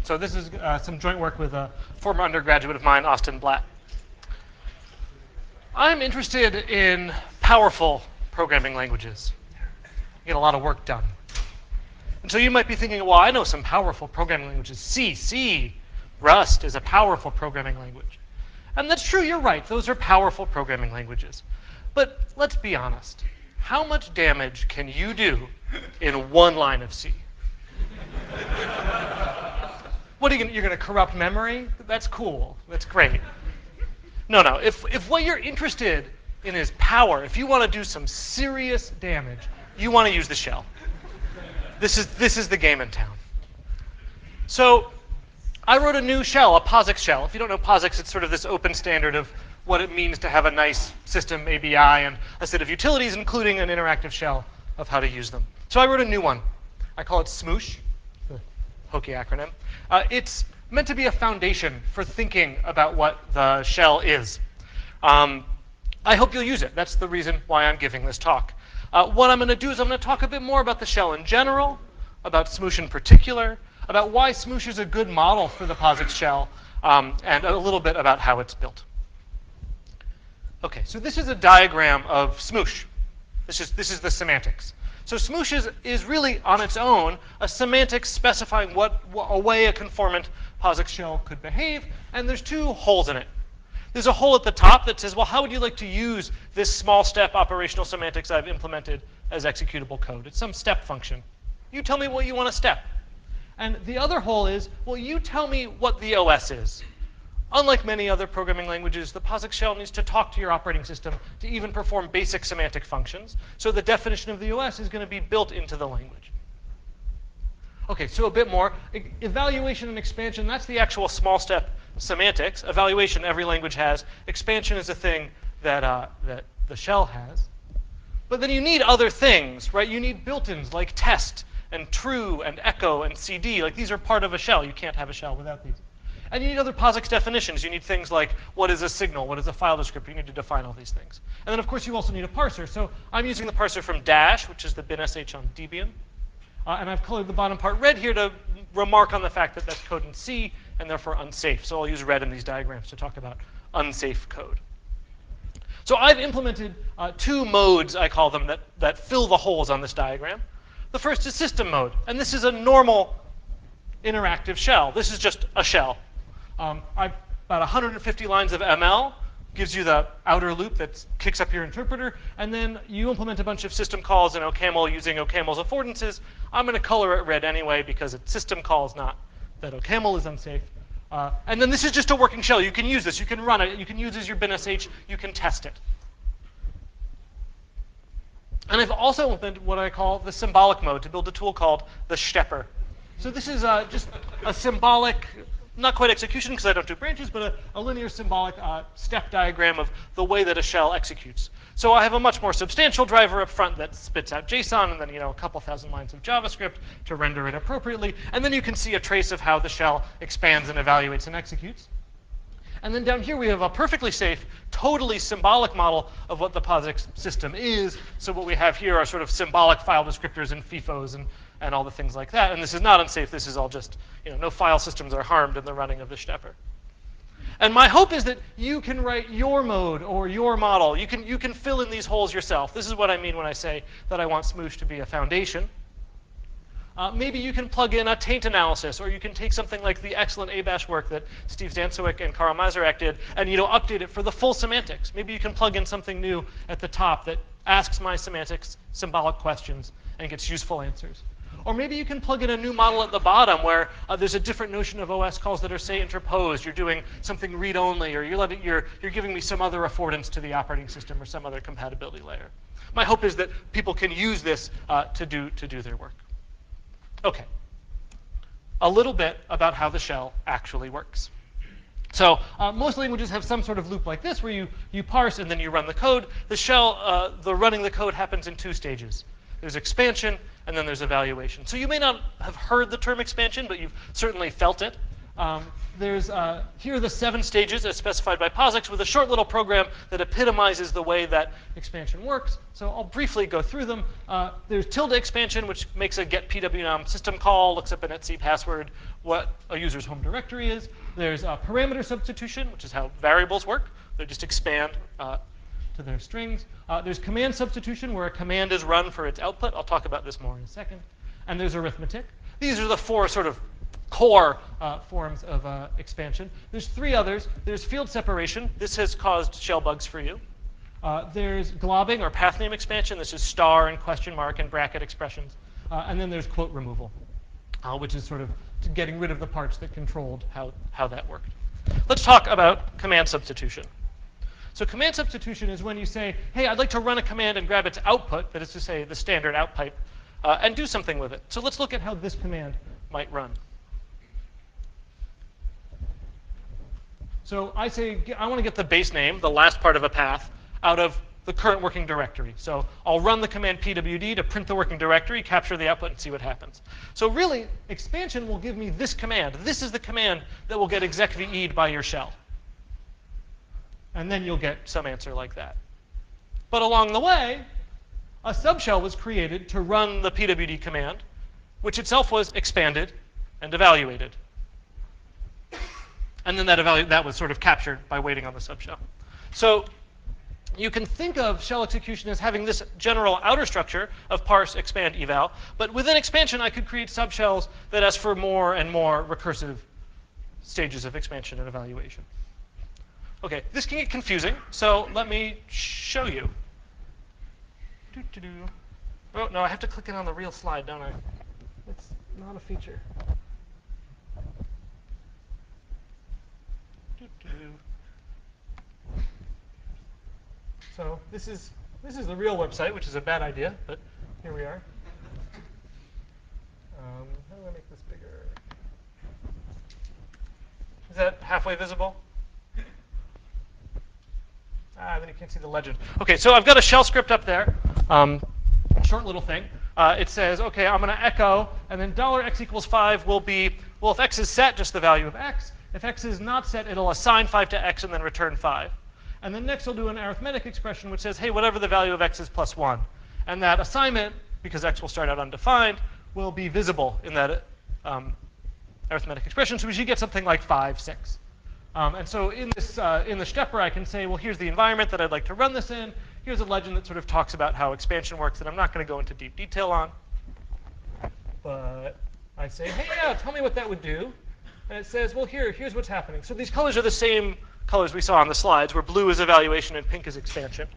So this is some joint work with a former undergraduate of mine, Austin Blatt. I'm interested in powerful programming languages. Get a lot of work done. And so you might be thinking, well, I know some powerful programming languages. C, Rust is a powerful programming language. And that's true, you're right. Those are powerful programming languages. But let's be honest. How much damage can you do in one line of C? What are you're going to corrupt memory? That's cool. That's great. No. If what you're interested in is power, if you want to do some serious damage, you want to use the shell. This is the game in town. So I wrote a new shell, a POSIX shell. If you don't know POSIX, it's sort of this open standard of what it means to have a nice system ABI and a set of utilities, including an interactive shell of how to use them. So I wrote a new one. I call it Smoosh, the hokey acronym. It's meant to be a foundation for thinking about what the shell is. I hope you'll use it. That's the reason why I'm giving this talk. What I'm going to do is I'm going to talk a bit more about the shell in general, about Smoosh in particular, about why Smoosh is a good model for the POSIX shell, and a little bit about how it's built. Okay, so this is a diagram of Smoosh. This is the semantics. So Smoosh is really, on its own, a semantics specifying a way a conformant POSIX shell could behave, and there's two holes in it. There's a hole at the top that says, well, how would you like to use this small step operational semantics I've implemented as executable code? It's some step function. You tell me what you want to step. And the other hole is, well, you tell me what the OS is. Unlike many other programming languages, the POSIX shell needs to talk to your operating system to even perform basic semantic functions. So the definition of the OS is going to be built into the language. Okay, so a bit more. Evaluation and expansion, that's the actual small step semantics. Evaluation, every language has. Expansion is a thing that the shell has. But then you need other things, right? You need built-ins like test and true and echo and CD. Like, these are part of a shell. You can't have a shell without these. And you need other POSIX definitions. You need things like, what is a signal? What is a file descriptor? You need to define all these things. And then, of course, you also need a parser. So I'm using the parser from Dash, which is the bin.sh on Debian. And I've colored the bottom part red here to remark on the fact that that's code in C and therefore unsafe. So I'll use red in these diagrams to talk about unsafe code. So I've implemented two modes, I call them, that fill the holes on this diagram. The first is system mode. And this is a normal interactive shell. This is just a shell. About 150 lines of ML gives you the outer loop that kicks up your interpreter, and then you implement a bunch of system calls in OCaml using OCaml's affordances. I'm going to color it red anyway because it's system calls, not that OCaml is unsafe. And then this is just a working shell. You can use this. You can run it. You can use it as your bin.sh. You can test it. And I've also implemented what I call the symbolic mode to build a tool called the stepper. So this is just a symbolic, not quite execution because I don't do branches, but a linear symbolic step diagram of the way that a shell executes. So I have a much more substantial driver up front that spits out JSON and then a couple thousand lines of JavaScript to render it appropriately. And then you can see a trace of how the shell expands and evaluates and executes. And then down here we have a perfectly safe, totally symbolic model of what the POSIX system is. So what we have here are sort of symbolic file descriptors and FIFOs and all the things like that. And this is not unsafe. This is all just, no file systems are harmed in the running of the stepper. And my hope is that you can write your mode or your model. You can fill in these holes yourself. This is what I mean when I say that I want Smoosh to be a foundation. Maybe you can plug in a taint analysis, or you can take something like the excellent ABASH work that Steve Zantzowik and Karl Mazerak did, and update it for the full semantics. Maybe you can plug in something new at the top that asks my semantics symbolic questions and gets useful answers. Or maybe you can plug in a new model at the bottom where there's a different notion of OS calls that are, say, interposed. You're doing something read-only, or you're giving me some other affordance to the operating system or some other compatibility layer. My hope is that people can use this to do their work. Okay. A little bit about how the shell actually works. So most languages have some sort of loop like this where you parse and then you run the code. The shell, the running the code happens in two stages. There's expansion, and then there's evaluation. So you may not have heard the term expansion, but you've certainly felt it. here are the 7 stages as specified by POSIX with a short little program that epitomizes the way that expansion works. So I'll briefly go through them. There's tilde expansion, which makes a get pwnom system call, looks up an etc password, what a user's home directory is. There's parameter substitution, which is how variables work. They just expand to their strings. There's command substitution, where a command is run for its output. I'll talk about this more in a second. And there's arithmetic. These are the 4 sort of core forms of expansion. There's 3 others. There's field separation. This has caused shell bugs for you. There's globbing or path name expansion. This is star and question mark and bracket expressions. And then there's quote removal, which is sort of getting rid of the parts that controlled how that worked. Let's talk about command substitution. So command substitution is when you say, hey, I'd like to run a command and grab its output, that is to say the standard out pipe, and do something with it. So let's look at how this command might run. So I say, I want to get the base name, the last part of a path, out of the current working directory. So I'll run the command pwd to print the working directory, capture the output, and see what happens. So really, expansion will give me this command. This is the command that will get execVE'd by your shell. And then you'll get some answer like that. But along the way, a subshell was created to run the pwd command, which itself was expanded and evaluated. And then that was sort of captured by waiting on the subshell. So you can think of shell execution as having this general outer structure of parse, expand, eval. But within expansion, I could create subshells that ask for more and more recursive stages of expansion and evaluation. OK, this can get confusing. So let me show you. Oh, no, I have to click it on the real slide, don't I? It's not a feature. So this is the real website, which is a bad idea, but here we are. How do I make this bigger? Is that halfway visible? Then you can't see the legend. OK, so I've got a shell script up there, short little thing. It says, OK, I'm going to echo, and then $x equals 5 will be, well, if x is set, just the value of x. If x is not set, it'll assign 5 to x and then return 5. And then next, I'll do an arithmetic expression, which says, hey, whatever the value of x is plus 1. And that assignment, because x will start out undefined, will be visible in that arithmetic expression. So we should get something like 5, 6. And so in the stepper, I can say, well, here's the environment that I'd like to run this in. Here's a legend that sort of talks about how expansion works that I'm not going to go into deep detail on. But I say, hey, yeah, tell me what that would do. And it says, well, here's what's happening. So these colors are the same colors we saw on the slides, where blue is evaluation and pink is expansion.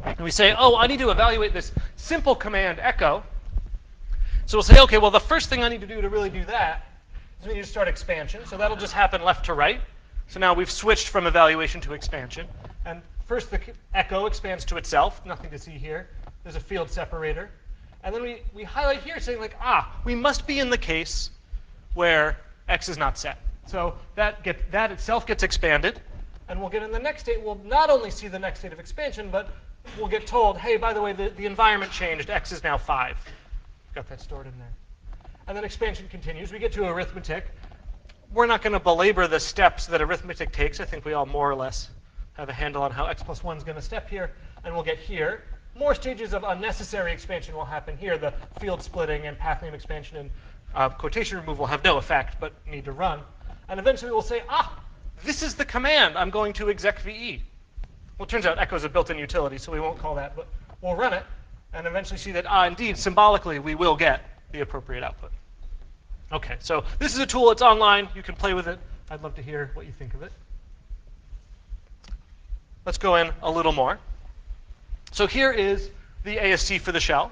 And we say, oh, I need to evaluate this simple command echo. So we'll say, OK, well, the first thing I need to do to really do that is we need to start expansion. So that'll just happen left to right. So now we've switched from evaluation to expansion. And first, the echo expands to itself. Nothing to see here. There's a field separator. And then we highlight here saying, like, we must be in the case where x is not set. So that itself gets expanded. And we'll get in the next state, we'll not only see the next state of expansion, but we'll get told, hey, by the way, the environment changed. X is now 5. Got that stored in there. And then expansion continues. We get to arithmetic. We're not going to belabor the steps that arithmetic takes. I think we all more or less have a handle on how x plus 1 is going to step here. And we'll get here. More stages of unnecessary expansion will happen here. The field splitting and path name expansion and quotation removal have no effect, but need to run. And eventually we'll say, this is the command I'm going to execVE. Well, it turns out echo is a built-in utility, so we won't call that. But we'll run it and eventually see that, indeed, symbolically, we will get the appropriate output. OK, so this is a tool. It's online. You can play with it. I'd love to hear what you think of it. Let's go in a little more. So here is the AST for the shell.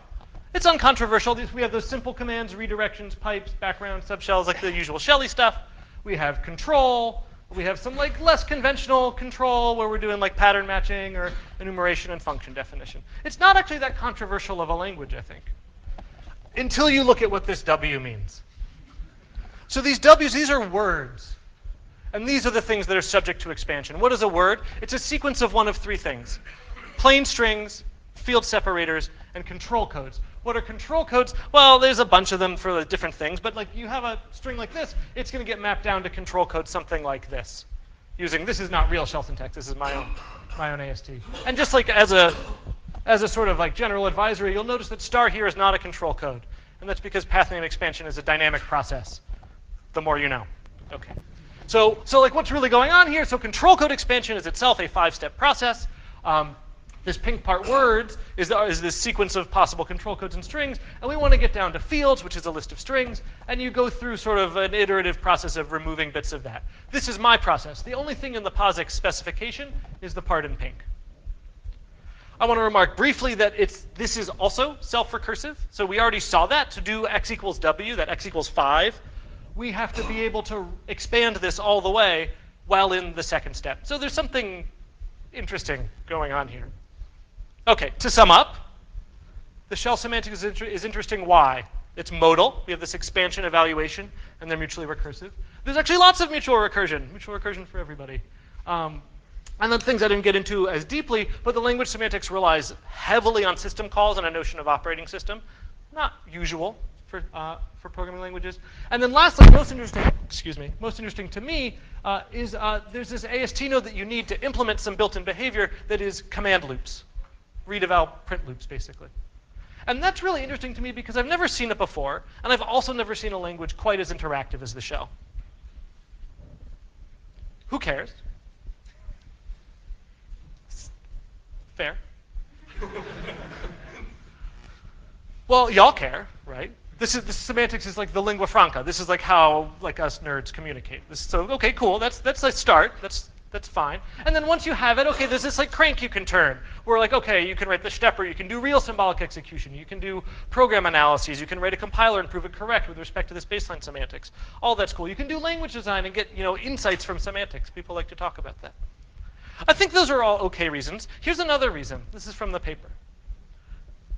It's uncontroversial. We have those simple commands, redirections, pipes, background, subshells, like the usual shelly stuff. We have control. We have some like less conventional control where we're doing like pattern matching or enumeration and function definition. It's not actually that controversial of a language, I think, until you look at what this W means. So these W's, these are words. And these are the things that are subject to expansion. What is a word? It's a sequence of one of 3 things: plain strings, field separators, and control codes. What are control codes? Well, there's a bunch of them for different things, but like you have a string like this, it's going to get mapped down to control code something like this. This is not real shell syntax. This is my own AST. And just like as a sort of like general advisory, you'll notice that star here is not a control code, and that's because path name expansion is a dynamic process. The more you know. Okay. So like what's really going on here? So control code expansion is itself a 5-step process. This pink part words is this sequence of possible control codes and strings, and we want to get down to fields, which is a list of strings, and you go through sort of an iterative process of removing bits of that. This is my process. The only thing in the POSIX specification is the part in pink. I want to remark briefly that this is also self-recursive. So we already saw that. To do x equals w, that x equals 5, we have to be able to expand this all the way while in the second step. So there's something interesting going on here. Okay, to sum up, the shell semantics is interesting. Why? It's modal. We have this expansion evaluation, and they're mutually recursive. There's actually lots of mutual recursion for everybody. And then things I didn't get into as deeply, but the language semantics relies heavily on system calls and a notion of operating system. Not usual for programming languages. And then lastly, most interesting to me is there's this AST node that you need to implement some built-in behavior that is command loops. Read, eval, print loops, basically. And that's really interesting to me because I've never seen it before, and I've also never seen a language quite as interactive as the shell. Who cares? Fair. Well, y'all care, right? This semantics is like the lingua franca. This is like how like us nerds communicate. So okay, cool. That's a start. That's fine. And then once you have it, okay, there's this like crank you can turn. Where like, okay, you can write the stepper, you can do real symbolic execution, you can do program analyses, you can write a compiler and prove it correct with respect to this baseline semantics. All that's cool. You can do language design and get insights from semantics. People like to talk about that. I think those are all okay reasons. Here's another reason. This is from the paper.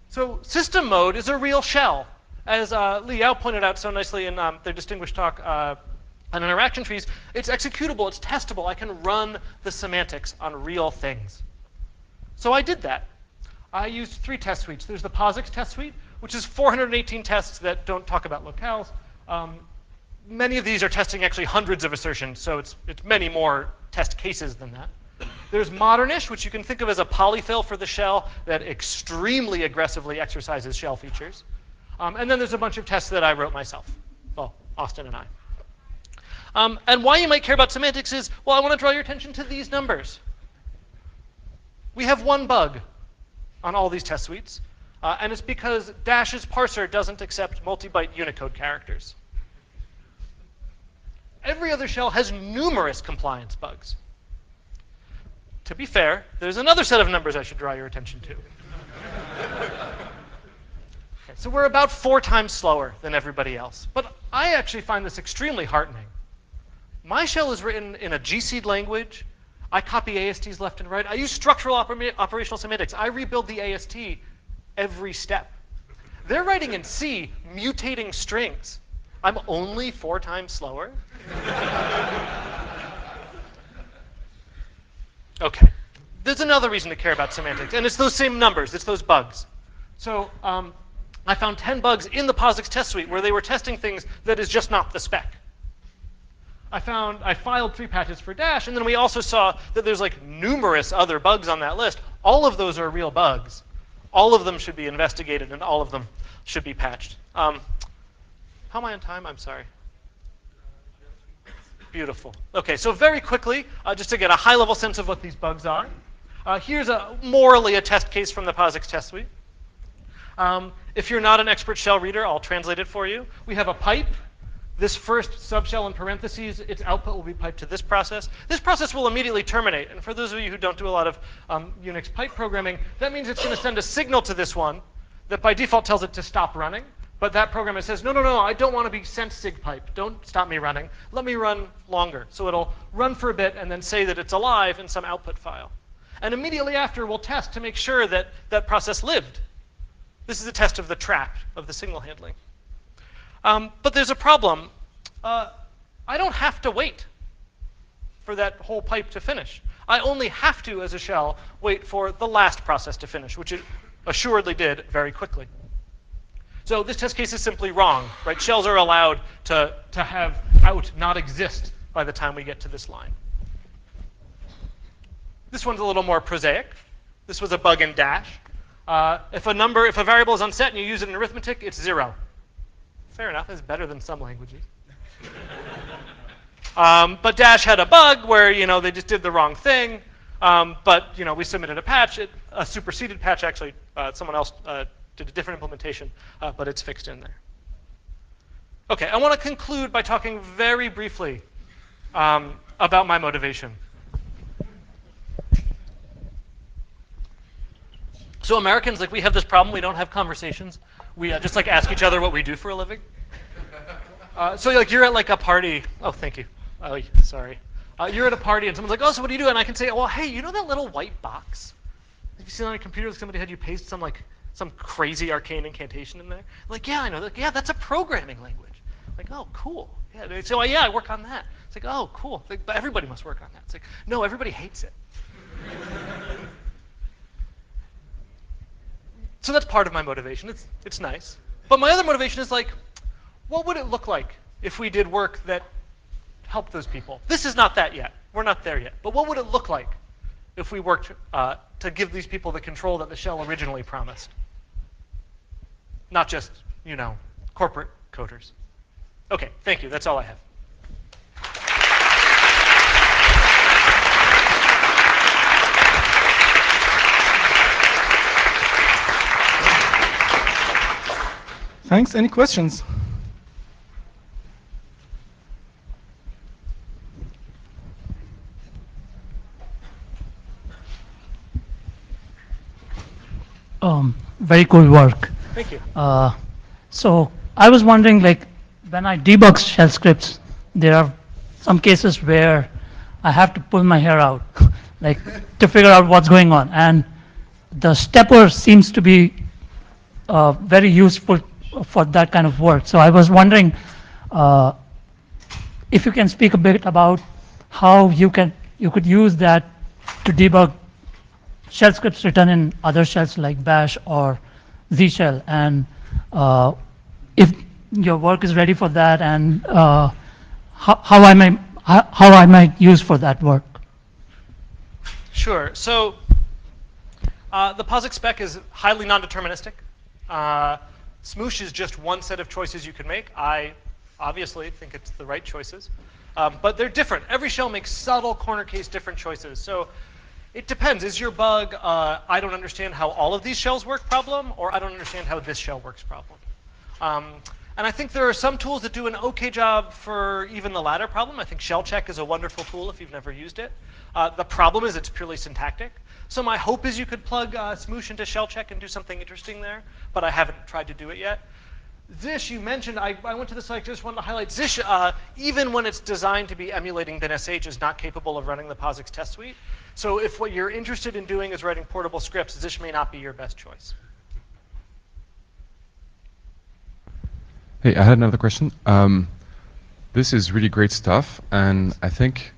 So system mode is a real shell. As Li Yao pointed out so nicely in their distinguished talk on interaction trees, it's executable, it's testable. I can run the semantics on real things. So I did that. I used 3 test suites. There's the POSIX test suite, which is 418 tests that don't talk about locales. Many of these are testing actually hundreds of assertions, so it's many more test cases than that. There's Modernish, which you can think of as a polyfill for the shell that extremely aggressively exercises shell features. And then there's a bunch of tests that I wrote myself. Well, Austin and I. And why you might care about semantics is, well, I want to draw your attention to these numbers. We have 1 bug on all these test suites, and it's because Dash's parser doesn't accept multi-byte Unicode characters. Every other shell has numerous compliance bugs. To be fair, there's another set of numbers I should draw your attention to. Okay, so we're about 4 times slower than everybody else. But I actually find this extremely heartening. My shell is written in a GC language. I copy ASTs left and right. I use structural operational semantics. I rebuild the AST every step. They're writing in C, mutating strings. I'm only 4 times slower? Okay. There's another reason to care about semantics, and it's those same numbers. It's those bugs. So I found 10 bugs in the POSIX test suite where they were testing things that is just not the spec. I filed 3 patches for Dash, and then we also saw that there's like numerous other bugs on that list. All of those are real bugs. All of them should be investigated, and all of them should be patched. How am I on time? I'm sorry. Beautiful. Okay, so very quickly, just to get a high-level sense of what these bugs are, here's morally a test case from the POSIX test suite. If you're not an expert shell reader, I'll translate it for you. We have a pipe. This first subshell in parentheses, its output will be piped to this process. This process will immediately terminate. And for those of you who don't do a lot of Unix pipe programming, that means it's going to send a signal to this one that by default tells it to stop running. But that program says, no, I don't want to be sent sig pipe. Don't stop me running. Let me run longer. So it'll run for a bit and then say that it's alive in some output file. And immediately after, we'll test to make sure that that process lived. This is a test of the trap, of the signal handling. But there's a problem. I don't have to wait for that whole pipe to finish. I only have to, as a shell, wait for the last process to finish, which it assuredly did very quickly. So this test case is simply wrong, right? Shells are allowed to have out not exist by the time we get to this line. This one's a little more prosaic. This was a bug in Dash. If a variable is unset and you use it in arithmetic, it's 0. Fair enough, it's better than some languages. But Dash had a bug where, they just did the wrong thing. But, we submitted a patch, a superseded patch actually. Someone else did a different implementation, but it's fixed in there. Okay, I want to conclude by talking very briefly about my motivation. So Americans, we have this problem. We don't have conversations. We just ask each other what we do for a living. So you're at a party. Oh, thank you. Oh, sorry. You're at a party and someone's like, oh, so what do you do? And I can say, well, hey, you know that little white box? Have you seen on your computer somebody had you paste some crazy arcane incantation in there? Yeah, I know. Yeah, that's a programming language. Oh, cool. Yeah. So yeah, I work on that. It's oh, cool. But everybody must work on that. It's no, everybody hates it. So that's part of my motivation. It's nice. But my other motivation is what would it look like if we did work that helped those people? This is not that yet. We're not there yet. But what would it look like if we worked to give these people the control that the shell originally promised? Not just, corporate coders. Okay, thank you. That's all I have. Thanks. Any questions? Very cool work. Thank you. So I was wondering, when I debug shell scripts, there are some cases where I have to pull my hair out, to figure out what's going on. And the stepper seems to be very useful for that kind of work. So I was wondering if you can speak a bit about how you could use that to debug shell scripts written in other shells like Bash or Z shell, and if your work is ready for that, and how I might use for that work. Sure. So the POSIX spec is highly non-deterministic. Smoosh is just one set of choices you can make. I obviously think it's the right choices, but they're different. Every shell makes subtle corner case different choices. So it depends. Is your bug, I don't understand how all of these shells work problem, or I don't understand how this shell works problem? And I think there are some tools that do an okay job for even the latter problem. I think shell check is a wonderful tool if you've never used it. The problem is it's purely syntactic. So my hope is you could plug Smoosh into shell check and do something interesting there, but I haven't tried to do it yet. Zish, you mentioned, I went to the site, just wanted to highlight Zish, even when it's designed to be emulating .sh, is not capable of running the POSIX test suite. So if what you're interested in doing is writing portable scripts, Zish may not be your best choice. Hey, I had another question. This is really great stuff, and I think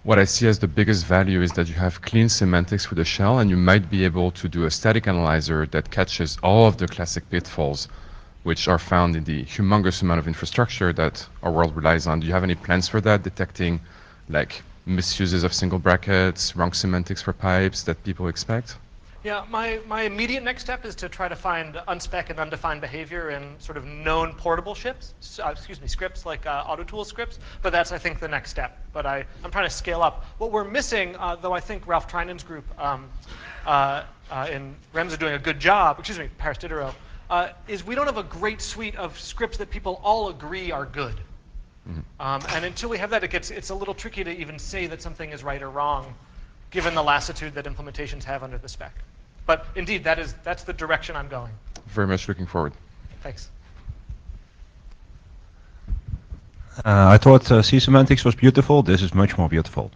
what I see as the biggest value is that you have clean semantics with a shell, and you might be able to do a static analyzer that catches all of the classic pitfalls which are found in the humongous amount of infrastructure that our world relies on. Do you have any plans for that, detecting misuses of single brackets, wrong semantics for pipes that people expect? Yeah, my immediate next step is to try to find unspec and undefined behavior in sort of known portable scripts like AutoTools scripts, but that's, I think, the next step. But I'm trying to scale up. What we're missing, though I think Ralph Trinan's group in REMS are doing a good job, Paris Diderot, is we don't have a great suite of scripts that people all agree are good. Mm-hmm. And until we have that, it's a little tricky to even say that something is right or wrong, given the lassitude that implementations have under the spec. But indeed, that's the direction I'm going. Very much looking forward. Thanks. I thought C semantics was beautiful. This is much more beautiful.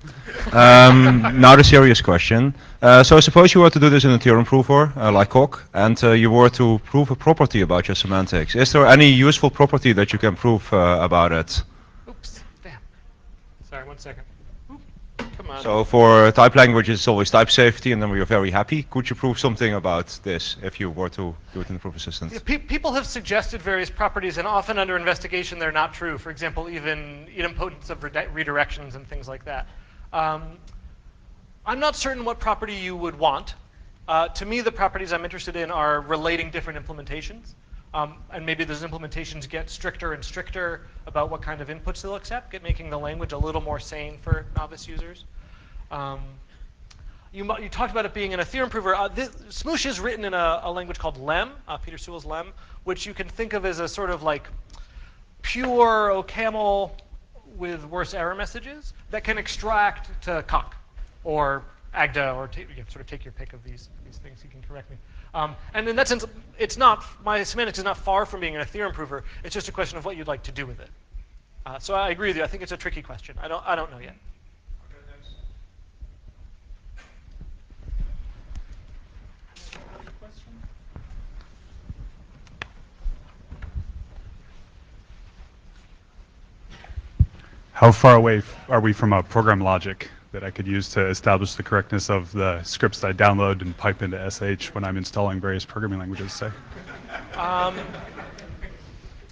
Now the serious question. So suppose you were to do this in a theorem prover, like Coq, and you were to prove a property about your semantics. Is there any useful property that you can prove about it? Oops, damn. Sorry, 1 second. Oop. Come Come on. So for type languages, it's always type safety, and then we are very happy. Could you prove something about this if you were to do it in the proof assistant? Yeah, people have suggested various properties, and often under investigation they're not true. For example, even idempotence of redirections and things like that. I'm not certain what property you would want. To me, the properties I'm interested in are relating different implementations. And maybe those implementations get stricter and stricter about what kind of inputs they'll accept, making the language a little more sane for novice users. You talked about it being in a theorem prover. Smoosh is written in a language called Lem, Peter Sewell's Lem, which you can think of as a sort of like pure OCaml with worse error messages that can extract to cock or Agda, or sort of take your pick of these things. You can correct me. And in that sense, my semantics is not far from being a theorem prover. It's just a question of what you'd like to do with it. So I agree with you. I think it's a tricky question. I don't know yet. How far away are we from a program logic that I could use to establish the correctness of the scripts that I download and pipe into SH when I'm installing various programming languages, say?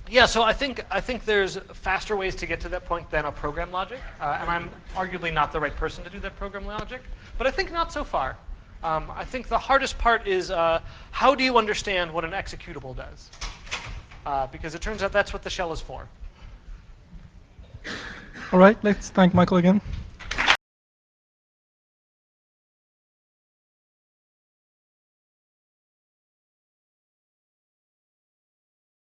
Yeah, so I think there's faster ways to get to that point than a program logic, and I'm arguably not the right person to do that program logic, but I think not so far. I think the hardest part is how do you understand what an executable does? Because it turns out that's what the shell is for. All right, let's thank Michael again.